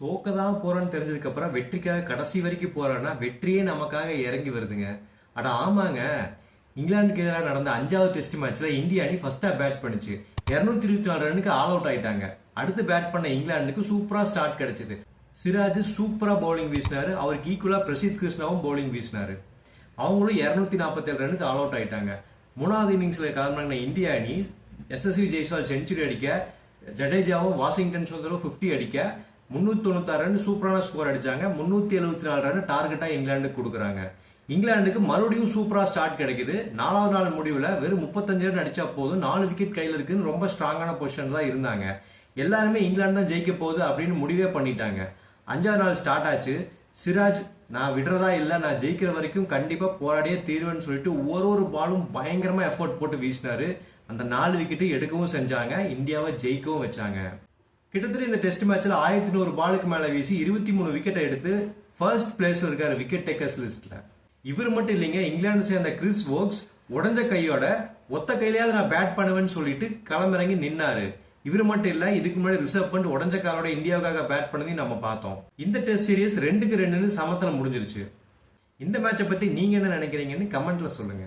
தோக்கதான் போறோன்னு தெரிஞ்சதுக்கு அப்புறம் வெற்றிக்காக கடைசி வரைக்கும் போறோம்னா வெற்றியே நமக்காக இறங்கி வருதுங்க. அட ஆமாங்க, இங்கிலாந்துக்கு எதிராக நடந்த 5வது டெஸ்ட் மேட்ச்ல இந்திய அணி ஃபர்ஸ்டா பேட் பண்ணுச்சு. 224 ரன்னுக்கு ஆல் அவுட் ஆயிட்டாங்க. அடுத்து பேட் பண்ண இங்கிலாந்துக்கு சூப்பரா ஸ்டார்ட் கிடைச்சது. சிராஜ் சூப்பரா பவுலிங் வீசினாரு. அவருக்கு ஈக்குவலா பிரசித் கிருஷ்ணாவும் பவுலிங் வீசினாரு. அவங்களும் 247 ரன்னுக்கு ஆல் அவுட் ஆயிட்டாங்க. 3வது இன்னிங்ஸ்ல கிளம்பின இந்திய அணி எஸ்எஸ்வி ஜெய்ஸ்வால் செஞ்சுரி அடிக்க, ஜடேஜாவும் வாஷிங்டன் சுந்தரும் 50 அடிக்க 396 ரன் சூப்பரான ஸ்கோர் அடிச்சாங்க. 374 ரன் டார்கெட்டா இங்கிலாந்துக்கு கொடுக்குறாங்க. இங்கிலாந்துக்கு மறுபடியும் சூப்பரா ஸ்டார்ட் கிடைக்குது. 4வது நாள் முடிவுல வெறும் 35 ரன் அடிச்சா போதும், 4 விக்கெட் கையில இருக்குன்னு ரொம்ப ஸ்ட்ராங்கான பொசிஷன் தான் இருந்தாங்க. எல்லாருமே இங்கிலாந்து தான் ஜெயிக்க போகுது அப்படின்னு முடிவே பண்ணிட்டாங்க. 5வது நாள் ஸ்டார்ட் ஆச்சு. சிராஜ் நான் விடுறதா இல்ல, நான் ஜெயிக்கிற வரைக்கும் கண்டிப்பா போராடியே தீர்வேன்னு சொல்லிட்டு ஒரு பாலும் பயங்கரமா எஃபோர்ட் போட்டு வீசினாரு. அந்த 4 விக்கெட்டு எடுக்கவும் செஞ்சாங்க, இந்தியாவை ஜெயிக்கவும் வச்சாங்க. கிட்டத்தட்ட இந்த டெஸ்ட் மேட்ச்ல 1100 பாலுக்கு மேல வீசி 23 விக்கெட்டை எடுத்து ஃபர்ஸ்ட் பிளேஸ்ல இருக்காரு விக்கெட் டேக்கர்ஸ் லிஸ்ட்ல. இவர் மட்டும் இல்லைங்க, இங்கிலாந்து சேர்ந்த கிறிஸ் வோக்ஸ் உடஞ்ச கையோட ஒத்த கையிலேயாவது நான் பேட் பண்ணுவேன்னு சொல்லிட்டு களமிறங்கி நின்னாரு. இவர் மட்டும் இல்ல, இதுக்கு முன்னாடி ரிசர்வ் பண்ணிட்டு உடஞ்ச காலோட இந்தியாவுக்காக பேட் பண்ணதையும் நம்ம பார்த்தோம். இந்த டெஸ்ட் சீரிஸ் 2-2 சமத்துல முடிஞ்சிருச்சு. இந்த மேட்சை பத்தி நீங்க என்ன நினைக்கிறீங்கன்னு கமெண்ட்ல சொல்லுங்க.